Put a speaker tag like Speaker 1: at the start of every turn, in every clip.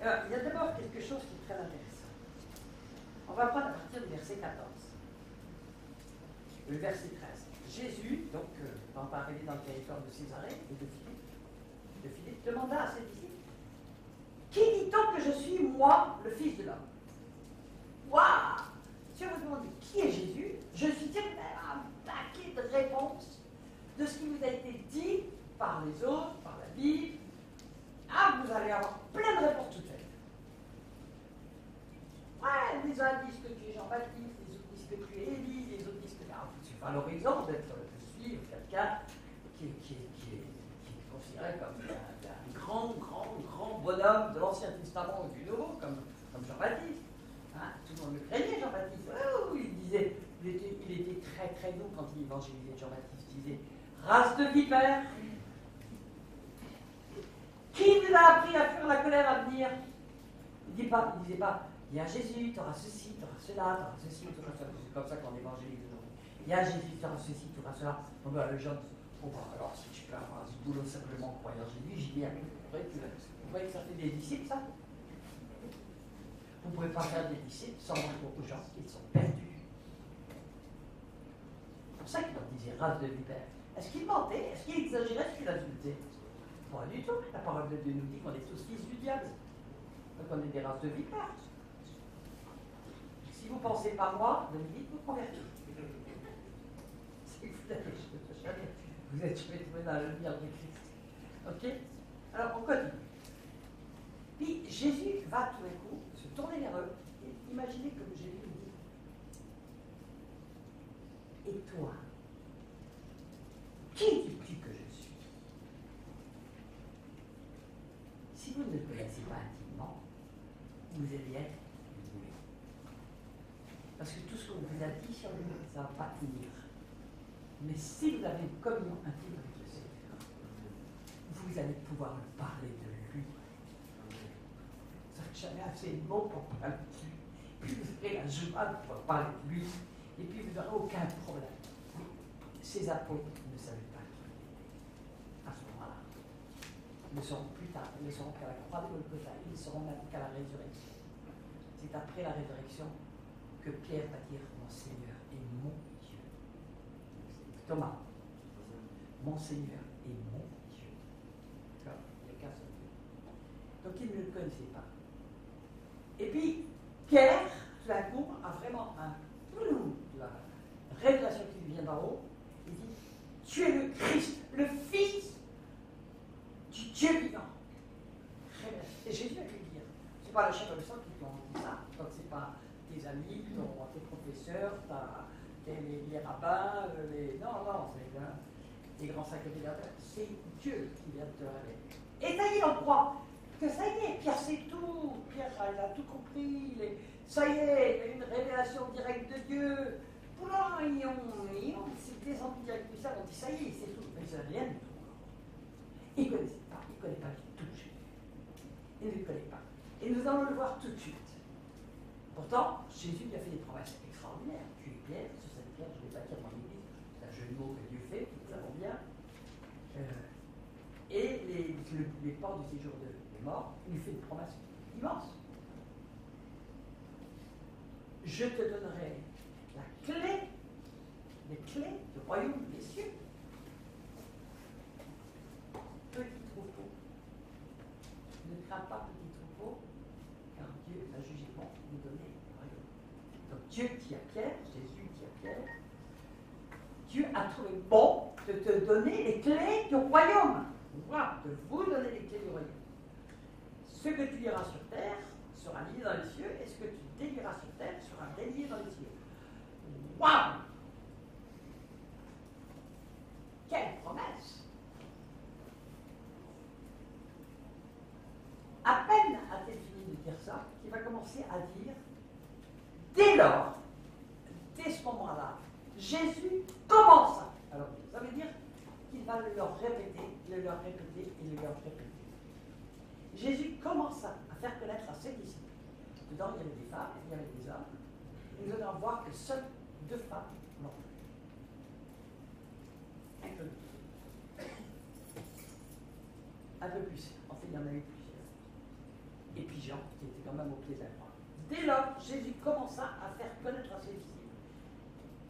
Speaker 1: Alors, il y a d'abord quelque chose qui est très intéressant. On va prendre à partir du verset 14. Le verset 13. Jésus, donc, quand arrivé dans le territoire de Césarée et de Philippe, demanda à ses disciples, qui dit-on que je suis, moi, le Fils de l'homme? Waouh! Si on vous demande qui est Jésus, je suis sûr un paquet de réponses de ce qui vous a été dit par les autres, par la Bible. Ah, vous allez avoir plein de réponses toutes faites. Ouais, les uns disent que tu es Jean-Baptiste, les autres disent que tu es Élie, les autres disent que c'est pas l'horizon de suivre quelqu'un qui est considéré comme un grand bonhomme de l'Ancien Testament ou du Nouveau, comme Jean-Baptiste. Hein, tout le monde le craignait, Jean-Baptiste. Oh, il était très doux quand il évangélisait Jean-Baptiste. Il disait, race de vipères, qui vous a appris à fuir la colère à venir? Il ne disait pas, il y a Jésus, tu auras ceci, tu auras cela, tu auras ceci, tu auras cela. C'est comme ça qu'on évangélise aujourd'hui. Il y a Jésus, tu auras ceci, tu auras cela. Donc voilà, les gens disent, oh, bah, alors si tu peux avoir ce boulot simplement en croyant Jésus, j'y viens. Vous voyez que ça fait des disciples, ça? Vous ne pouvez pas faire des disciples sans montrer aux gens qu'ils sont perdus. C'est pour ça qu'il leur disait race de vipères. Est-ce qu'il mentait? Est-ce qu'il exagérait? Est-ce qu'il adultait? Pas du tout. La parole de Dieu nous dit qu'on est tous fils du diable. Donc on est des races de vipères. Si vous ne pensez pas moi, vous me dites, vous convertissez. Vous êtes trouvé dans la lumière de Christ. Ok? Alors on continue. Puis Jésus va tout d'un coup se tourner vers eux et imaginez comme Jésus dit, et toi, qui dis-tu que je suis? Si vous ne le connaissez pas intimement, vous allez être boulé. Parce que tout ce qu'on vous a dit sur lui, ça ne va pas tenir. Mais si vous avez une communion intime avec le Seigneur, vous allez pouvoir lui parler de lui. Vous n'avez jamais assez de mots pour parler de lui. Puis vous aurez la joie de pouvoir parler de lui. Et puis vous n'aurez aucun problème. Ces apôtres ne savaient pas qui il était. À ce moment-là, ils ne seront plus tard, ils ne seront qu'à la croix de Golgotha, ils ne seront même qu'à la résurrection. C'est après la résurrection que Pierre va dire mon Seigneur et mon Dieu. Thomas, mon Seigneur et mon Dieu. Il n'y a qu'un seul Dieu. Donc ils ne le connaissaient pas. Et puis, Pierre, tout d'un coup, a vraiment la révélation qui lui vient d'en haut. Il dit, tu es le Christ, le Fils du Dieu vivant. Et Jésus a pu le dire. Ce n'est pas la chair de sang qui t'ont dit ça. Donc ce n'est pas tes amis, tes professeurs, les rabbins, non, c'est les grands sacrificateurs. C'est Dieu qui vient de te révéler. Et ça y est, on croit que ça y est, Pierre sait tout. Pierre, il a tout compris. Ça y est, il y a une révélation directe de Dieu. Oula, on s'est descendu direct du ciel, on dit ça y est, c'est tout. Mais c'est rien du tout. Il ne connaît pas du tout Jésus. Il ne le connaît pas. Et nous allons le voir tout de suite. Pourtant, Jésus lui a fait des promesses extraordinaires. Tu es Pierre, sur cette pierre, je vais bâtir mon église. C'est un jeu de mots que Dieu fait, nous le savons bien. Et les portes du séjour des morts, il lui fait une promesse immense. Je te donnerai les clés du royaume des cieux. Petit troupeau. Ne crains pas, petit troupeau, car Dieu a jugé bon de nous donner le royaume. Donc Dieu dit à Pierre, Jésus dit à Pierre, Dieu a trouvé bon de te donner les clés du royaume. Voilà, de vous donner les clés du royaume. Ce que tu liras sur terre sera lié dans les cieux, et ce que tu délieras sur terre sera délié dans les cieux. Waouh! Quelle promesse! À peine a-t-elle fini de dire ça, qu'il va commencer à dire, dès lors, dès ce moment-là, Jésus commence. Alors, ça veut dire qu'il va le leur répéter, le leur répéter et le leur répéter. Jésus commence à faire connaître à ses disciples. Dedans, il y avait des femmes, il y avait des hommes. Et nous allons voir que seules 2 femmes l'ont fait. Un peu plus. En fait, il y en a eu plusieurs. et puis Jean, qui était quand même au pied de la croix. Dès lors, Jésus commença à faire connaître à ses disciples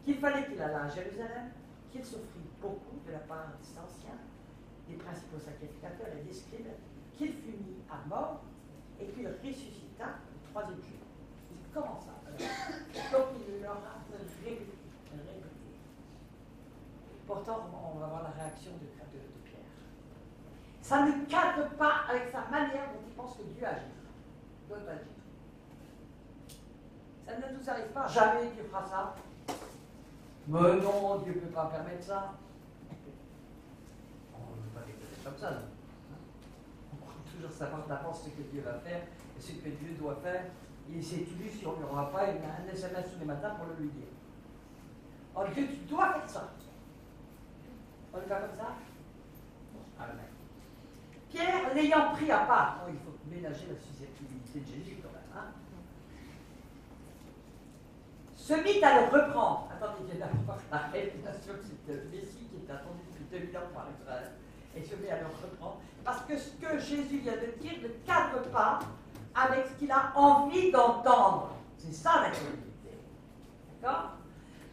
Speaker 1: qu'il fallait qu'il allât à Jérusalem, qu'il souffrit beaucoup de la part des anciens, des principaux sacrificateurs et des scribes, qu'il fut mis à mort et qu'il ressuscita le troisième jour. Il commença. Donc il leur a répété. Pourtant, on va voir la réaction de Pierre. Ça ne cadre pas avec sa manière dont il pense que Dieu agit. Doit agir. Ça ne nous arrive pas. Jamais Dieu fera ça. Mais non, Dieu ne peut pas permettre ça. On ne veut pas déclarer comme ça. Non. On croit toujours savoir d'avance ce que Dieu va faire et ce que Dieu doit faire. Et c'est illusion. Il n'y aura pas un SMS tous les matins pour le lui dire. Oh Dieu, tu dois faire ça. On le fait comme ça? Amen. Pierre, l'ayant pris à part, il faut ménager la susceptibilité de Jésus quand même, hein, se mit à le reprendre. Attendez, il y a d'abord la révélation de ce Messie qui est attendu depuis 2000 ans par Israël, et se met à le reprendre, parce que ce que Jésus vient de dire ne cadre pas avec ce qu'il a envie d'entendre. C'est ça la crédibilité. D'accord?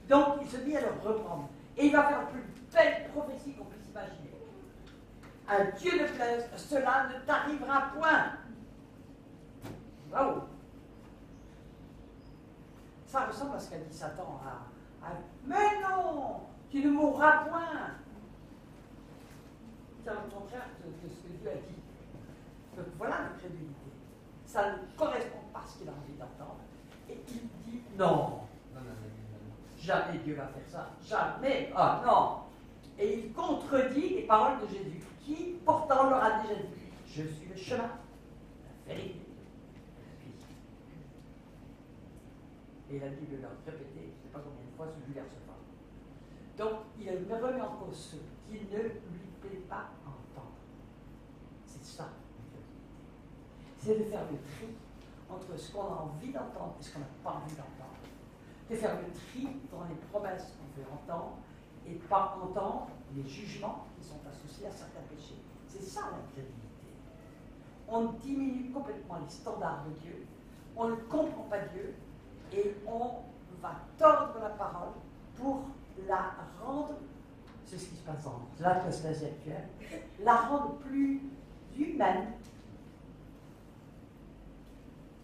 Speaker 1: Donc, il se mit à le reprendre. Et il va faire la plus belle prophétie qu'on puisse imaginer. À Dieu ne plaise, cela ne t'arrivera point. Bravo. Ça ressemble à ce qu'a dit Satan mais non, tu ne mourras point. C'est le contraire de ce que Dieu a dit. Donc voilà la crédulité. Ça ne correspond pas à ce qu'il a envie d'entendre. Et il dit non. Jamais Dieu va faire ça. Jamais. Ah non. Et il contredit les paroles de Jésus, qui pourtant leur a déjà dit: je suis le chemin, la vérité et la vie. Et il a dit de leur répéter, je ne sais pas combien de fois, ce verset. Donc, il me remet en cause ceux qui ne lui plaît pas entendre. C'est ça. C'est de faire le tri entre ce qu'on a envie d'entendre et ce qu'on n'a pas envie d'entendre. De faire le tri dans les promesses qu'on veut entendre et pas entendre les jugements qui sont associés à certains péchés. C'est ça la crédibilité. On diminue complètement les standards de Dieu, on ne comprend pas Dieu et on va tordre la parole pour la rendre, c'est ce qui se passe dans l'apostasie actuelle, la rendre plus humaine,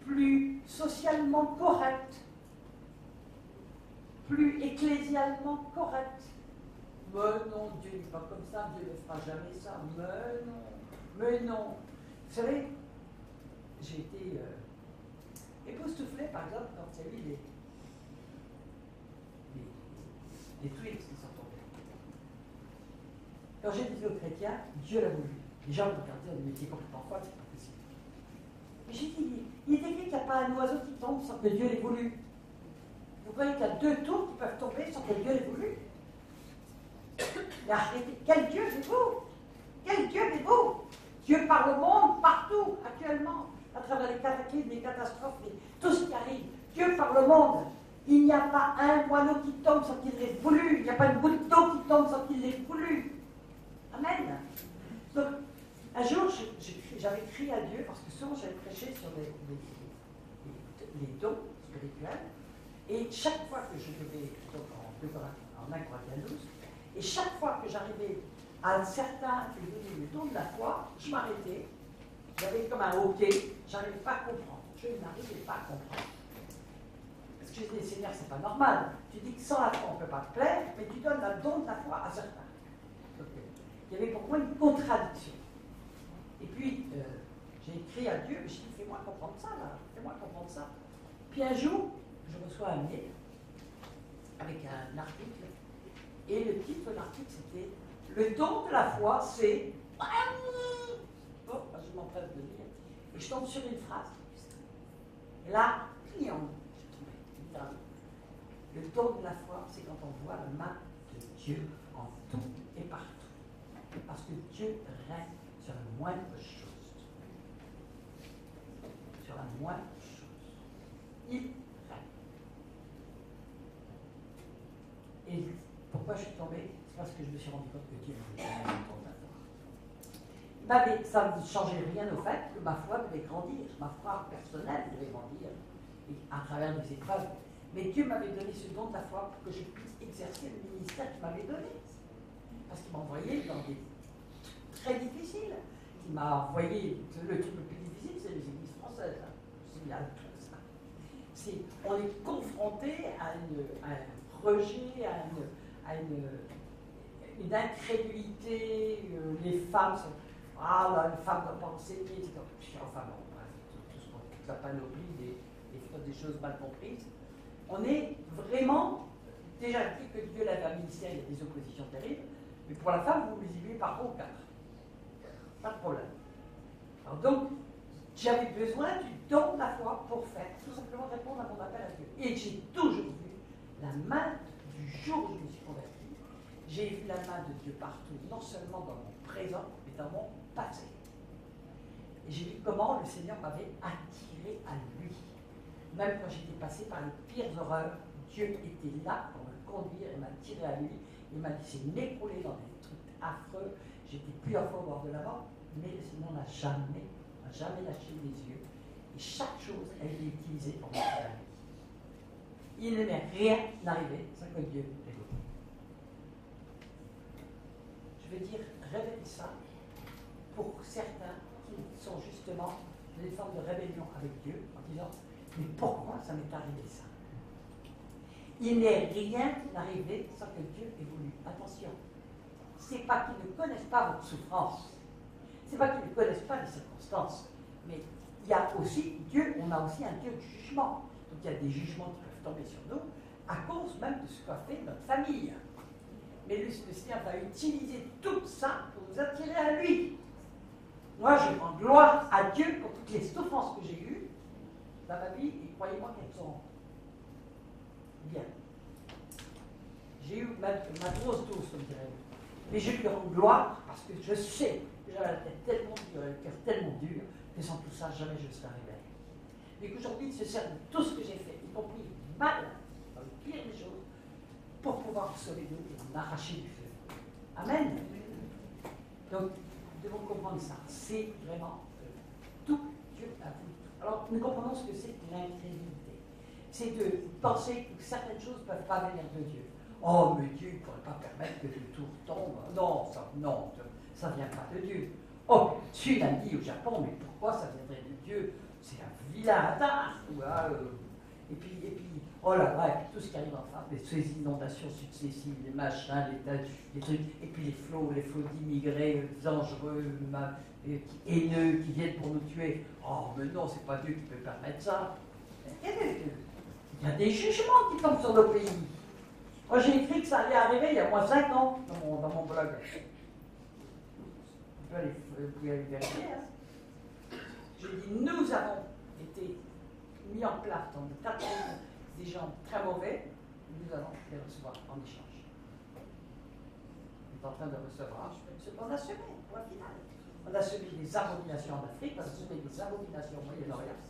Speaker 1: plus socialement correcte, plus ecclésialement correcte. Mais non, Dieu n'est pas comme ça, Dieu ne fera jamais ça. Mais non. Vous savez, j'ai été époustouflé, par exemple, quand il y a eu les tweets qui sont tombés. Quand j'ai dit aux chrétiens, Dieu l'a voulu. Les gens me regardaient, on me disaient complètement folle, c'est pas possible. Mais j'ai dit, il est écrit qu'il n'y a pas un oiseau qui tombe sans que Dieu l'ait voulu. Vous croyez qu'il y a 2 tours qui peuvent tomber sans que Dieu l'ait voulu? Mais arrêtez, quel Dieu êtes-vous? Quel Dieu êtes-vous? Dieu parle au monde, partout, actuellement, à travers les cataclysmes, les catastrophes, tout ce qui arrive. Dieu parle au monde. Il n'y a pas un moineau qui tombe sans qu'il l'ait voulu. Il n'y a pas une goutte d'eau qui tombe sans qu'il l'ait voulu. Amen. Donc, un jour, j'avais crié à Dieu, parce que souvent j'avais prêché sur les dons spirituels, et chaque fois que je devais, en 1 Corinthiens 12, et chaque fois que j'arrivais à un certain le don de la foi, je m'arrêtais, j'avais comme un hoquet, je n'arrivais pas à comprendre. Je n'arrivais pas à comprendre. Parce que je disais, Seigneur, c'est pas normal. Tu dis que sans la foi, on ne peut pas te plaire, mais tu donnes le don de la foi à certains. Donc, il y avait pour moi une contradiction. Et puis, j'ai écrit à Dieu, je dis, fais-moi comprendre ça, là, fais-moi comprendre ça. Puis un jour, je reçois un mail avec un article, et le titre de l'article, c'était « Le don de la foi, c'est... » Oh, je m'empresse de lire, et je tombe sur une phrase. Et là, client, je tombais, littéralement. Le don de la foi, c'est quand on voit la main de Dieu en tout et partout. Parce que Dieu règne sur la moindre chose. Sur la moindre chose. Il règne. Et pourquoi je suis tombé? C'est parce que je me suis rendu compte que Dieu ne voulait pas me ça ne changeait rien au fait que ma foi devait grandir, ma foi personnelle devait grandir et à travers des épreuves. Mais Dieu m'avait donné ce don de la foi pour que je puisse exercer le ministère qu'il m'avait donné. Parce qu'il m'a envoyé dans des très difficiles. Il m'a envoyé, le truc le plus difficile, c'est les églises françaises. Hein. C'est bien tout ça. On est confronté à un rejet, à une incrédulité. Les femmes sont. Ah, là, une femme ne doit pas enseigner, etc. Enfin, bon, bref, toute la panoplie des choses mal comprises. On est vraiment. Déjà, dit que Dieu l'avait à ministère, il y a des oppositions terribles, mais pour la femme, vous multipliez par 3 ou 4. Pas de problème. Alors donc, j'avais besoin du don de la foi pour faire, tout simplement répondre à mon appel à Dieu. Et j'ai toujours vu la main du jour où je me suis converti. J'ai vu la main de Dieu partout, non seulement dans mon présent, mais dans mon passé. Et j'ai vu comment le Seigneur m'avait attiré à lui. Même quand j'étais passé par les pires horreurs, Dieu était là pour me conduire et m'attirer à lui. Il m'a laissé m'écrouler dans des trucs affreux. J'étais plusieurs fois au bord de la mort, mais le Seigneur n'a jamais lâché les yeux. Et chaque chose a été utilisée pour m'attirer à lui. Il ne m'est rien arrivé sans que Dieu l'ait voulu. Je veux dire, révéler ça pour certains qui sont justement des formes de rébellion avec Dieu, en disant, mais pourquoi ça m'est arrivé ça? Il n'est rien arrivé sans que Dieu ait voulu. Attention, c'est pas qu'ils ne connaissent pas votre souffrance, c'est pas qu'ils ne connaissent pas les circonstances, mais il y a aussi Dieu, on a aussi un Dieu de jugement. Donc il y a des jugements qui peuvent tomber sur nous à cause même de ce qu'a fait notre famille. Mais le Seigneur va utiliser tout ça pour nous attirer à lui. Moi, je rends gloire à Dieu pour toutes les souffrances que j'ai eues dans ma vie, et croyez-moi qu'elles sont bien. J'ai eu ma grosse dose, comme dirait-on. Mais je lui rends gloire parce que je sais que j'avais la tête tellement dure, le cœur tellement dur, que sans tout ça, jamais je serais arrivé. Mais qu'aujourd'hui, il se sert de tout ce que j'ai fait, y compris mal, dans le pire des choses, pour pouvoir sauver nous et m'arracher du feu. Amen. Donc, nous devons comprendre ça. C'est vraiment tout Dieu a voulu. Alors, nous comprenons ce que c'est que l'incrédulité. C'est de penser que certaines choses ne peuvent pas venir de Dieu. Oh, mais Dieu ne pourrait pas permettre que le tour tombe. Non, ça ne vient pas de Dieu. Oh, tu l'as dit au Japon, mais pourquoi ça viendrait de Dieu? C'est un vilain hasard. Et puis, oh là là, et puis tout ce qui arrive en face, ces inondations successives, les machins, les trucs, et puis les flots d'immigrés dangereux, haineux, qui viennent pour nous tuer. Oh, mais non, c'est pas Dieu qui peut permettre ça. Il y a des jugements qui tombent sur nos pays. Moi, j'ai écrit que ça allait arriver il y a moins 5 ans dans mon blog. Vous pouvez aller vérifier. Hein. J'ai dit, nous avons été mis en place dans le tas de des gens très mauvais, nous allons les recevoir en échange. On est en train de recevoir ce qu'on a semé, point final. On a semé des abominations en Afrique, on a semé des abominations au Moyen-Orient.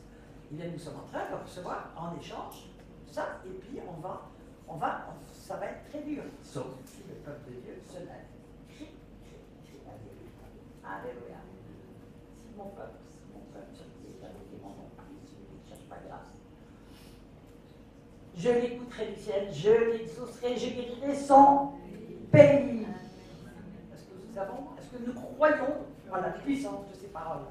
Speaker 1: Et là, nous sommes en train de recevoir en échange ça, et puis ça va être très dur. Sauf si le peuple de Dieu se lève. Alléluia. Si mon peuple sur qui est avec mon nom, il ne cherche pas grâce. Je l'écouterai du ciel, je l'exaucerai, je guérirai son pays. Est-ce que nous croyons en la puissance de ces paroles?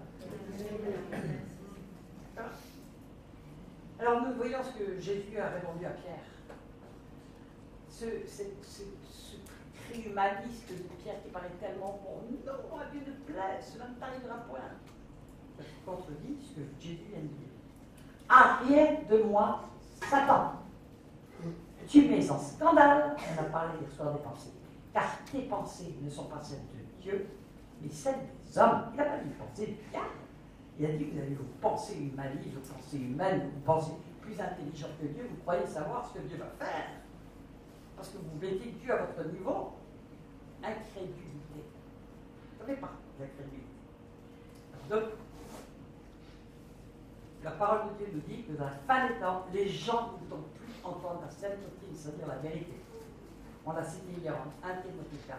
Speaker 1: Alors nous voyons ce que Jésus a répondu à Pierre. Ce cri humaniste de Pierre qui paraît tellement bon. Non, à Dieu ne plaît, cela ne t'arrivera point. Ça contredit ce que Jésus vient de dire. Arrière de moi, Satan. Tu mets en scandale, on a parlé hier soir des pensées, car tes pensées ne sont pas celles de Dieu, mais celles des hommes. Il n'a pas dit pensées de bien. Il a dit que vous avez vos pensées humanistes, vos pensées humaines, vos pensées plus intelligentes que Dieu, vous croyez savoir ce que Dieu va faire. Parce que vous mettez Dieu à votre niveau. Incrédulité. Vous ne savez pas l'incrédulité. Donc, la parole de Dieu nous dit que dans la fin des temps, les gens ne voudront plus entendre la sainte doctrine, c'est-à-dire la vérité. On l'a cité hier en 1 Timothée 4.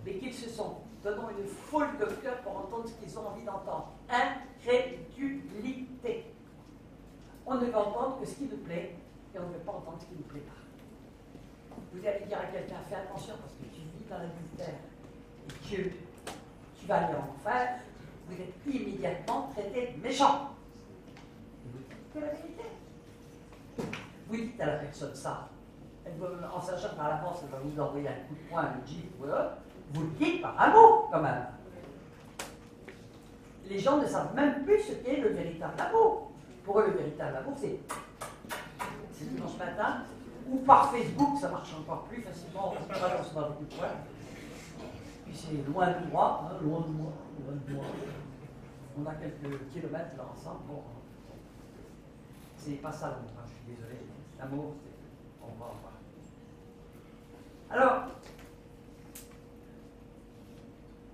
Speaker 1: Mais qu'ils se sont donnant une foule de cœur pour entendre ce qu'ils ont envie d'entendre. Incrédulité. On ne veut entendre que ce qui nous plaît et on ne veut pas entendre ce qui ne nous plaît pas. Vous allez dire à quelqu'un, fais attention parce que tu vis dans l'adultère et que tu vas aller en enfer, vous êtes immédiatement traité de méchant. Et vous dites que la vérité. Vous dites à la personne ça, elle va, en sachant que par l'avance, elle va vous envoyer un coup de poing, un gif, voilà, vous le dites par amour quand même. Les gens ne savent même plus ce qu'est le véritable amour. Pour eux, le véritable amour, c'est dimanche matin, ou par Facebook, ça marche encore plus facilement, on se balance dans le coup de poing. Puis c'est loin de moi, hein, loin de moi, loin de moi. On a quelques kilomètres là ensemble. Bon, c'est pas ça l'amour, hein, je suis désolé. L'amour, c'est. On va en voir. Alors,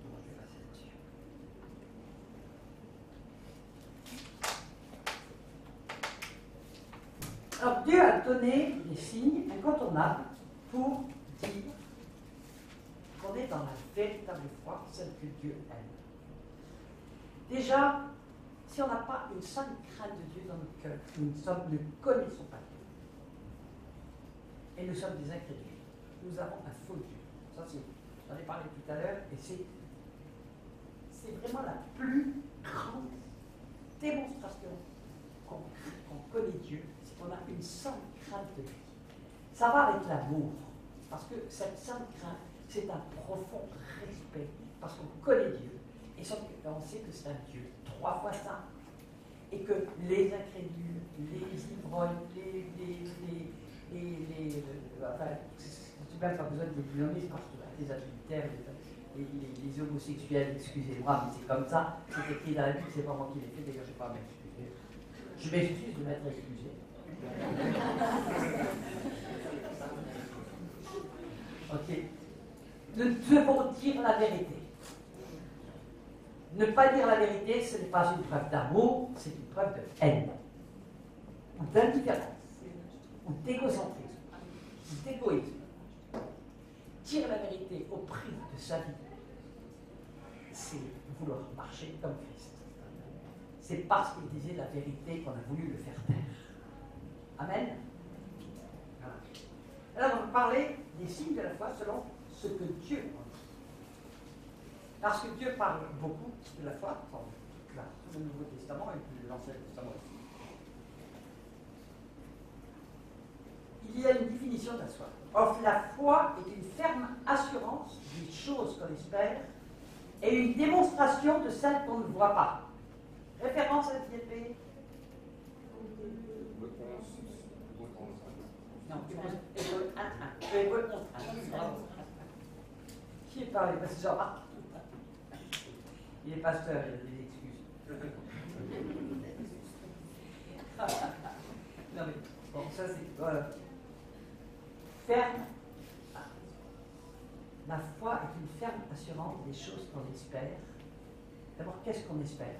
Speaker 1: comment je vais passer là-dessus? Alors, Dieu a donné des signes incontournables pour dire qu'on est dans la véritable foi, celle que Dieu aime. Déjà, si on n'a pas une sainte crainte de Dieu dans notre cœur, nous ne connaissons pas Dieu. Et nous sommes des incrédules. Nous avons un faux Dieu. Ça, j'en ai parlé tout à l'heure, et c'est vraiment la plus grande démonstration qu'on connaît Dieu, c'est qu'on a une sainte crainte de lui. Ça va avec l'amour, parce que cette sainte crainte, c'est un profond respect, parce qu'on connaît Dieu, et on sait que c'est un Dieu 3 fois saint, et que les incrédules, les ivrognes, enfin, c'est même pas besoin de les nommer, parce que les adultères, les homosexuels, excusez-moi, mais c'est comme ça, c'est écrit dans la Bible, c'est pas moi qui l'ai fait, d'ailleurs je ne vais pas m'excuser. Je m'excuse de m'être excusé. Ok. Nous devons dire la vérité. Ne pas dire la vérité, ce n'est pas une preuve d'amour, c'est une preuve de haine, ou d'indifférence, ou d'égocentrisme, ou d'égoïsme. Dire la vérité au prix de sa vie, c'est vouloir marcher comme Christ. C'est parce qu'il disait la vérité qu'on a voulu le faire taire. Amen. Voilà. Alors on va parler des signes de la foi selon ce que Dieu en dit. Parce que Dieu parle beaucoup de la foi, dans tout le Nouveau Testament et puis l'Ancien Testament aussi. Il y a une définition de la foi. Or, la foi est une ferme assurance des choses qu'on espère et une démonstration de celles qu'on ne voit pas. Référence à l'FDP. Non, Hébreu 1.1. Hébreu 11.1. Qui est parlé? Parce que Jean-Marc. Il est pasteur, il a des excuses. Non mais, bon, ça c'est. Voilà. Ferme. La foi est une ferme assurance des choses qu'on espère. D'abord, qu'est-ce qu'on espère?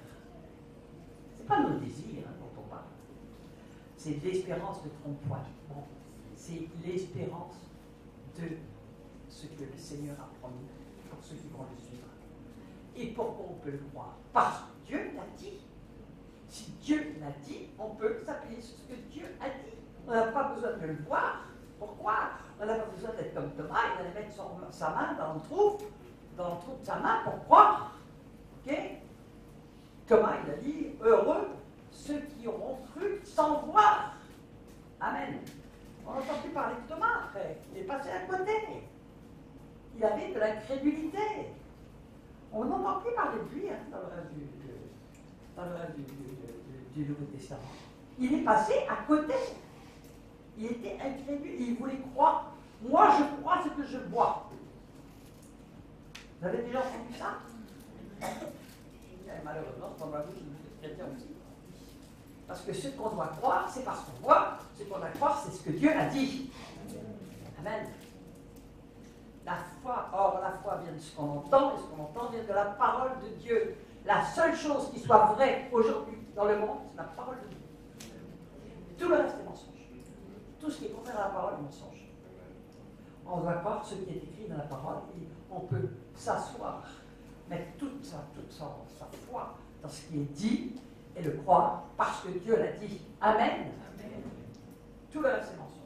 Speaker 1: Ce n'est pas nos désirs dont on parle. C'est l'espérance de trompe-l'œil. Bon. C'est l'espérance de ce que le Seigneur a promis pour ceux qui vont le suivre. Et pourquoi on peut le croire? Parce que Dieu l'a dit. Si Dieu l'a dit, on peut s'appuyer sur ce que Dieu a dit. On n'a pas besoin de le voir pour croire. On n'a pas besoin d'être comme Thomas, il allait mettre sa main dans le trou de sa main pour croire. Ok? Thomas, il a dit, heureux ceux qui auront cru sans voir. Amen. On n'entend plus parler de Thomas après. Il est passé à côté. Il avait de l'incrédulité. On n'entend plus parler de lui dans le reste du Nouveau Testament. Il est passé à côté. Il était incrédule. Il voulait croire. Moi, je crois ce que je vois. Vous avez déjà entendu ça? Malheureusement, c'est pas ma bouche, je suis chrétien aussi. Parce que ce qu'on doit croire, c'est parce qu'on voit. Ce qu'on doit croire, c'est ce que Dieu a dit. Amen. La foi, or la foi vient de ce qu'on entend, et ce qu'on entend vient de la parole de Dieu. La seule chose qui soit vraie aujourd'hui dans le monde, c'est la parole de Dieu. Tout le reste est mensonge. Tout ce qui est contraire à la parole est mensonge. On doit croire ce qui est écrit dans la parole et on peut s'asseoir mettre toute sa foi dans ce qui est dit et le croire parce que Dieu l'a dit. Amen. Amen. Tout le reste, c'est mensonge.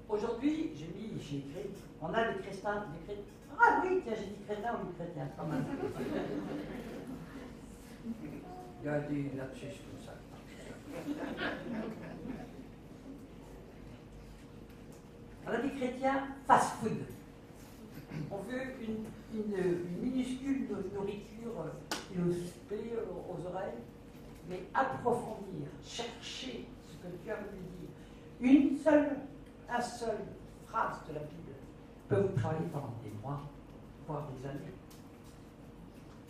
Speaker 1: Aujourd'hui, j'ai écrit, on a des chrétiens, ah oui, tiens, j'ai dit chrétien ou chrétien, quand même. Il y a des lapsus comme ça. On a des chrétiens fast-food. On veut une minuscule nourriture qui nous plaît aux oreilles, mais approfondir, chercher ce que Dieu a voulu dire. Une seule phrase de la Bible peut vous travailler pendant des mois, voire des années,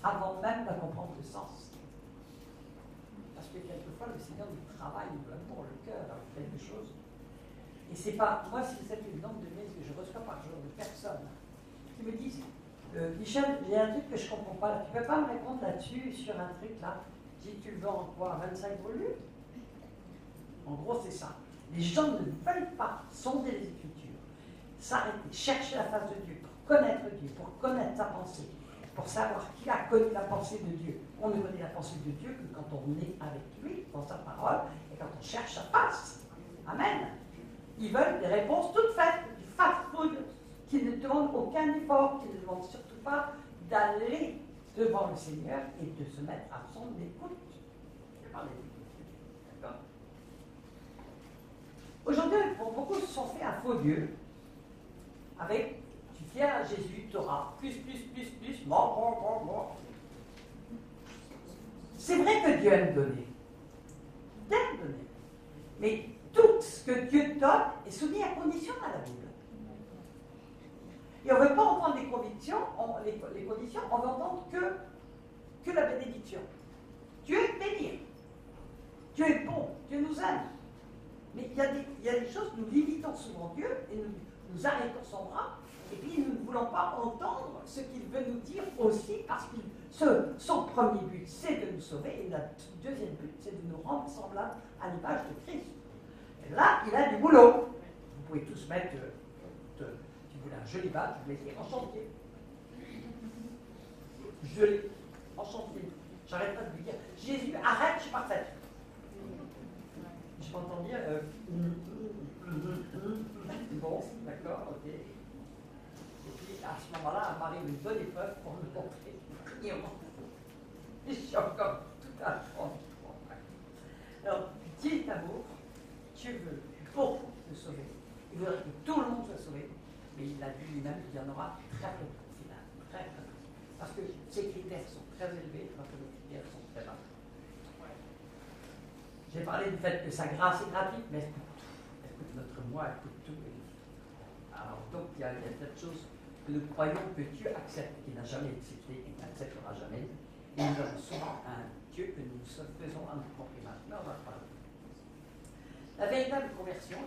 Speaker 1: avant même de comprendre le sens. Parce que quelquefois, le Seigneur nous travaille l'amour, le cœur, avec quelque chose. Et c'est pas, moi, si vous savez le nombre de mails que je reçois par jour de personnes qui me disent Michel, il y a un truc que je ne comprends pas, tu ne peux pas me répondre là-dessus, sur un truc là. Je dis, tu le vends en quoi, 25 volumes? En gros, c'est ça. Les gens ne veulent pas sonder les Écritures, s'arrêter, chercher la face de Dieu, pour connaître Dieu, pour connaître sa pensée, pour savoir qui a connu la pensée de Dieu. On ne connaît la pensée de Dieu que quand on est avec lui, dans sa parole, et quand on cherche sa face. Amen. Ils veulent des réponses toutes faites, du fast-food, qui ne demandent aucun effort, qui ne demandent surtout pas d'aller devant le Seigneur et de se mettre à son écoute. Je vais parler d'écoute. D'accord? Aujourd'hui, pour beaucoup, se sont fait un faux Dieu avec tu viens à Jésus, tu auras plus, mort. C'est vrai que Dieu aime donner. Dieu aime donner. Mais tout ce que Dieu donne est soumis à conditions à la Bible. Et on ne veut pas entendre les conditions, on veut entendre que la bénédiction. Dieu est béni. Dieu est bon, Dieu nous aime. Mais il y a des choses, nous limitons souvent Dieu et nous arrêtons son bras, et puis nous ne voulons pas entendre ce qu'il veut nous dire aussi, parce que son premier but, c'est de nous sauver, et le deuxième but, c'est de nous rendre semblables à l'image de Christ. Et là, il a du boulot. Vous pouvez tous mettre, si vous voulez un joli badge, vous mettez enchanté. Joli, enchanté. J'arrête pas de lui dire, Jésus, arrête, je suis parfaite. Je m'entends dire, bon, d'accord, ok. Et puis à ce moment-là, elle m'arrive une bonne épreuve pour me montrer. Je suis encore tout à fond. Alors, Dieu est amour, Dieu veut beaucoup te sauver. Il voudrait que tout le monde soit sauvé, mais il a dit lui-même qu'il y en aura très peu au final. Très peu. Parce que ses critères sont très élevés, alors que nos critères sont très bas. J'ai parlé du fait que sa grâce est gratuite, mais elle écoute notre moi, elle écoute tout. Alors, donc, il y a cette chose que nous croyons que Dieu accepte, qu'il n'a jamais accepté et qu'il n'acceptera jamais. Et nous avons souvent un Dieu que nous faisons à notre propre image. Mais on va parler. La véritable conversion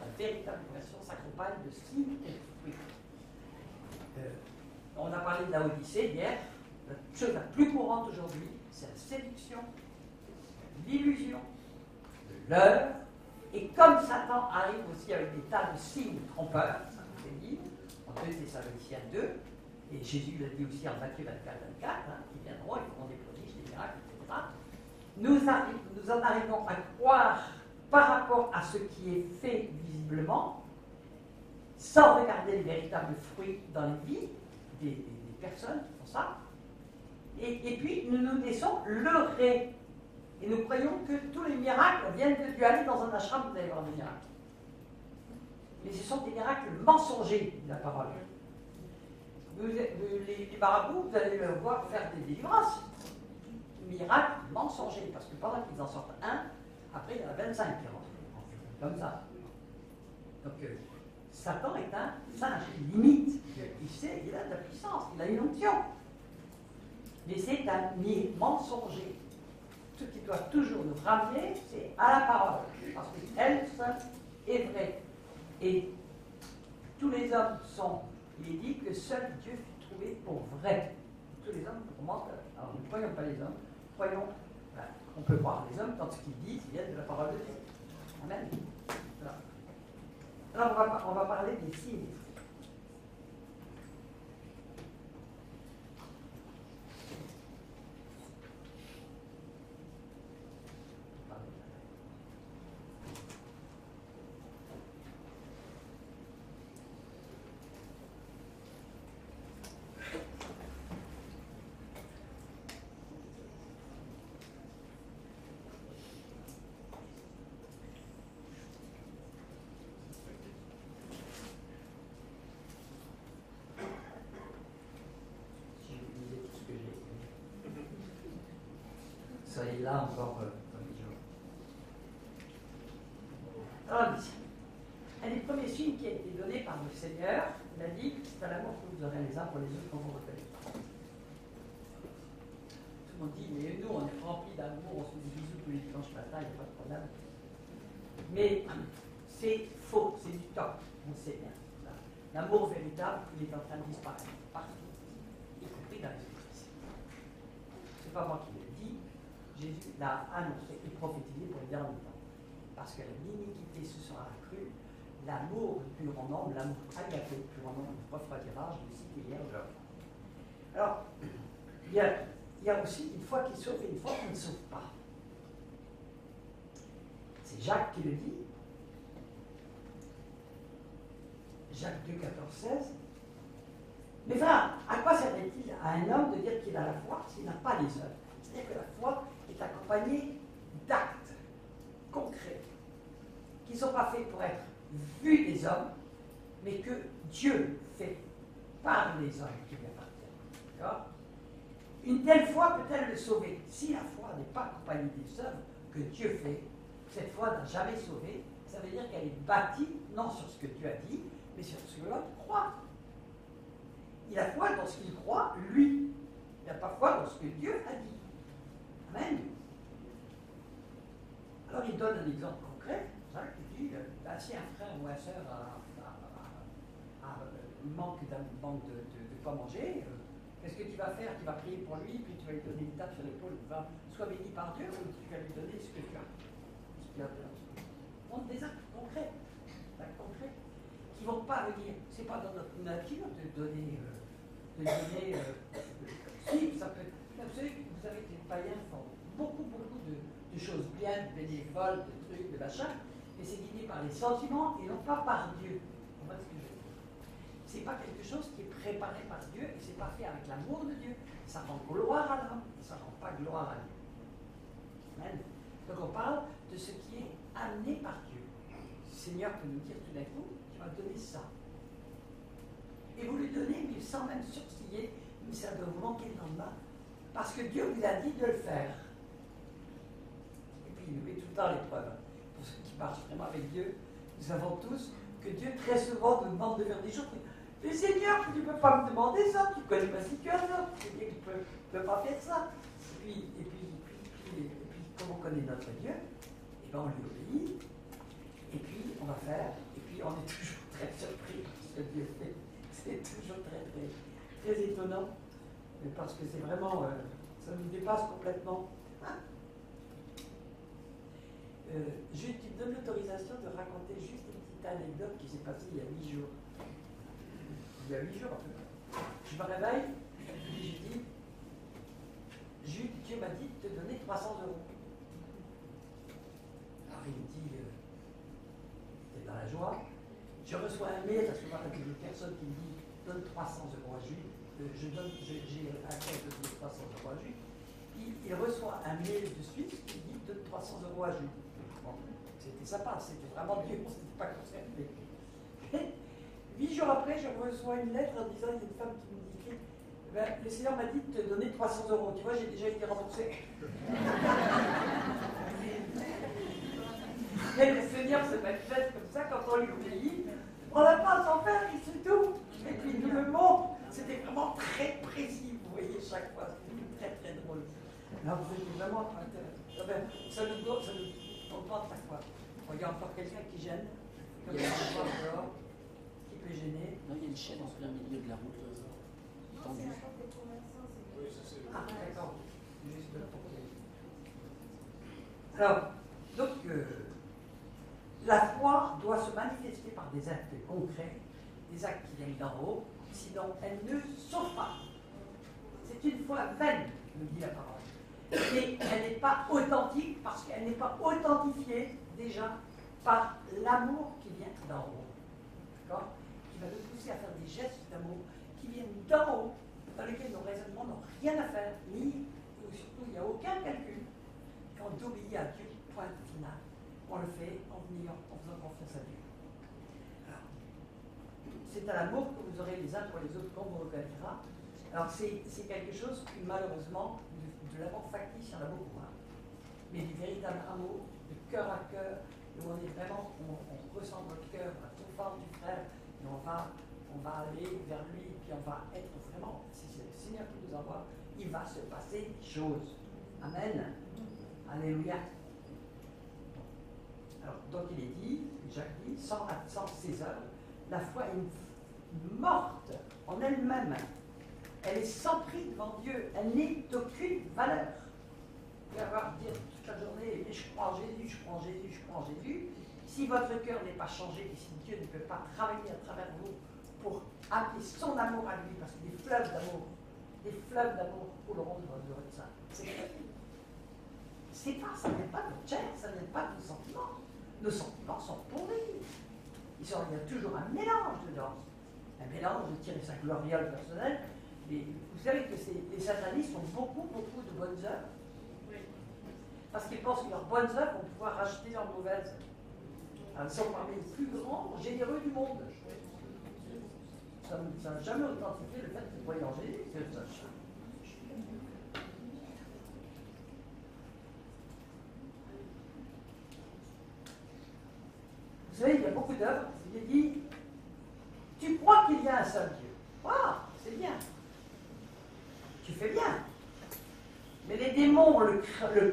Speaker 1: s'accompagne de signes et de fruits. On a parlé de la Odyssée hier. La chose la plus courante aujourd'hui, c'est la séduction, l'illusion, l'heure, et comme Satan arrive aussi avec des tas de signes trompeurs, ça nous est dit, en 2 Thessaloniciens 2, et Jésus l'a dit aussi en Matthieu 24, qui viendront, ils feront des prodiges, des miracles, etc. Nous en arrivons à croire par rapport à ce qui est fait visiblement, sans regarder les véritables fruits dans les vies des personnes qui font ça, et puis nous nous laissons leurrer. Et nous croyons que tous les miracles viennent de Dieu. Allez dans un ashram, vous allez voir des miracles. Mais ce sont des miracles mensongers, dit la parole. Les marabouts, vous allez le voir faire des délivrances. Miracles mensongers, parce que pendant qu'ils en sortent un, après il y en a 25 qui rentrent. Comme ça. Donc, Satan est un singe, il limite. Il sait, il a de la puissance, il a une onction. Mais c'est un mensonger. Ce qui doit toujours nous ramener, c'est à la parole, parce qu'elle seule est vraie. Et tous les hommes sont, il est dit que seul Dieu fut trouvé pour vrai. Tous les hommes sont menteurs. Alors ne croyons pas les hommes, croyons, on peut croire les hommes quand ce qu'ils disent vient de la parole de Dieu. Amen. Voilà. Alors on va parler des signes. soyez là encore dans les jours. Alors, un des premiers signes qui a été donné par le Seigneur, il a dit, c'est à l'amour que vous aurez les uns pour les autres quand vous reconnaîtrez. Tout le monde dit, mais nous, on est remplis d'amour, on se fait des bisous tous les dimanches matin, il n'y a pas de problème. Mais c'est faux, c'est du temps, on sait bien. L'amour véritable, il est en train de disparaître partout, y compris dans les églises. Ce n'est pas moi qui le dis, Jésus l'a annoncé et prophétisé pour les derniers temps. Parce que l'iniquité se sera accrue, l'amour du plus grand nombre, l'amour agapé du plus grand nombre, ne refroidira, je l'ai cité hier aujourd'hui. Alors, il y a aussi une foi qui sauve et une foi qui ne sauve pas. C'est Jacques qui le dit. Jacques 2, 14, 16. Mais voilà, à quoi servait-il à un homme de dire qu'il a la foi s'il n'a pas les œuvres? C'est-à-dire que la foi est accompagnée d'actes concrets qui ne sont pas faits pour être vus des hommes, mais que Dieu fait par les hommes qui lui appartiennent. D'accord? Une telle foi peut-elle le sauver? Si la foi n'est pas accompagnée des œuvres que Dieu fait, cette foi n'a jamais sauvé. Ça veut dire qu'elle est bâtie non sur ce que Dieu a dit, mais sur ce que l'autre croit. Il a foi dans ce qu'il croit, lui. Il n'a pas foi dans ce que Dieu a dit. Amen. Alors il donne un exemple concret. Jacques dit, si un frère ou une sœur manque de quoi manger, qu'est-ce que tu vas faire? Tu vas prier pour lui, puis tu vas lui donner une tape sur l'épaule, sois béni par Dieu, ou tu vas lui donner ce que tu as. Ce qu'il a besoin. Donc des actes concrets. Qui ne vont pas venir. Ce n'est pas dans notre nature de donner. Si, ça peut être. Vous savez que les païens font beaucoup de choses bien, de bénévoles, de trucs, de machin, mais c'est guidé par les sentiments et non pas par Dieu. Vous voyez ce que je veux dire? Ce n'est pas quelque chose qui est préparé par Dieu et ce n'est pas fait avec l'amour de Dieu. Ça rend gloire à l'homme et ça ne rend pas gloire à Dieu. Amen. Donc on parle de ce qui est amené par Dieu. Le Seigneur peut nous dire tout d'un coup, tu vas donner ça. Et vous lui donnez, mais sans même sourciller, mais ça doit vous manquer le lendemain. Parce que Dieu vous a dit de le faire. Et puis il nous met tout le temps l'épreuve. Pour ceux qui marchent vraiment avec Dieu, nous savons tous que Dieu très souvent nous demande de faire des choses. Mais Seigneur, tu ne peux pas me demander ça, tu ne connais pas si tu as ça, tu ne peux pas faire ça. Et puis, comme on connaît notre Dieu, et ben on lui obéit, et puis on va faire, et puis on est toujours très surpris par ce que Dieu fait. C'est toujours très étonnant, parce que c'est vraiment, ça nous dépasse complètement. Je te donne l'autorisation de raconter juste une petite anecdote qui s'est passée il y a 8 jours. Il y a 8 jours, en fait. Je me réveille, et je dis, Jude, Dieu m'a dit de te donner 300 euros. Alors il me dit, t'es dans la joie. Je reçois un mail, parce que moi, il y a une personne qui me dit, donne 300 euros à Jude. J'ai un compte de donner 300 euros à Jude. Il reçoit un mail de Suisse qui dit, donne 300 euros à Jude. Bon, c'était sympa, c'était vraiment Dieu, on ne s'était pas concerné. 8 jours après, je reçois une lettre en disant, il y a une femme qui me dit, le Seigneur m'a dit de te donner 300 euros. Tu vois, j'ai déjà été remboursé. Mais le Seigneur se manifeste comme ça quand on lui obéit. On n'a pas à s'en faire, il sait tout. Et puis il nous le montre. C'était vraiment très précis, vous voyez, chaque fois. C'était très drôle. Alors vous êtes vraiment intéressant. Ça nous augmente la foi. Il y a encore quelqu'un qui gêne. Comme ça, dehors, qui peut gêner.
Speaker 2: Non, il y a une chaîne en plein milieu de la route. Tendue.
Speaker 1: Ah, d'accord. Juste de la portée. Alors, donc, la foi doit se manifester par des actes concrets, des actes qui viennent d'en haut, sinon elle ne sauve pas. C'est une foi vaine, nous dit la parole. Et elle n'est pas authentique parce qu'elle n'est pas authentifiée déjà par l'amour qui vient d'en haut. D'accord? Qui va nous pousser à faire des gestes d'amour qui viennent d'en haut, dans lesquels nos raisonnements n'ont rien à faire, ni, ou surtout, il n'y a aucun calcul. Et on obéit à Dieu, point final. On le fait en faisant confiance à Dieu. Alors, c'est à l'amour que vous aurez les uns pour les autres qu'on vous reconnaîtra. Alors, c'est quelque chose qui, malheureusement, de l'amour factice, il y en a beaucoup. Hein. mais du véritable amour, de cœur à cœur, où on est vraiment, on ressent notre cœur, la confiance du frère, et on va aller vers lui, puis on va être vraiment, si c'est le Seigneur qui nous envoie, il va se passer des choses. Amen. Alléluia. Alors, donc il est dit, Jacques dit, sans ses œuvres, la foi est morte en elle-même. Elle est sans prix devant Dieu. Elle n'est d'aucune valeur. Vous pouvez dire toute la journée, je crois en Jésus, je crois en Jésus, je crois en Jésus. Si votre cœur n'est pas changé, et si Dieu ne peut pas travailler à travers vous pour amener son amour à lui, parce que des fleuves d'amour couleront de votre sein. C'est pas, ça n'est pas de notre chair, ça n'est pas de nos sentiments. Nos sentiments sont pourris. Il y a toujours un mélange dedans. Un mélange de tirer sa gloriole personnelle. Mais vous savez que les satanistes ont beaucoup de bonnes œuvres. Parce qu'ils pensent que leurs bonnes œuvres vont pouvoir racheter leurs mauvaises. Elles sont parmi les plus grands généreux du monde. Ça n'a jamais authentifié le fait que vous voyez en Jésus. Vous savez, il y a beaucoup d'œuvres. Il est dit, tu crois qu'il y a un seul Dieu. Ah, c'est bien. Tu fais bien. Mais les démons le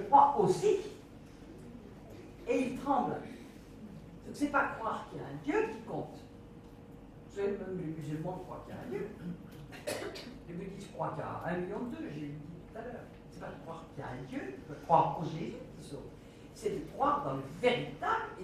Speaker 1: croient aussi. Et ils tremblent. Donc, ce n'est pas croire qu'il y a un Dieu qui compte. Vous savez, même les musulmans croient qu'il y a un Dieu. Les bouddhistes croient qu'il y a 1,2 million, j'ai dit tout à l'heure. Ce n'est pas de croire qu'il y a un Dieu, de croire en Jésus qui sauve. C'est de croire dans le véritable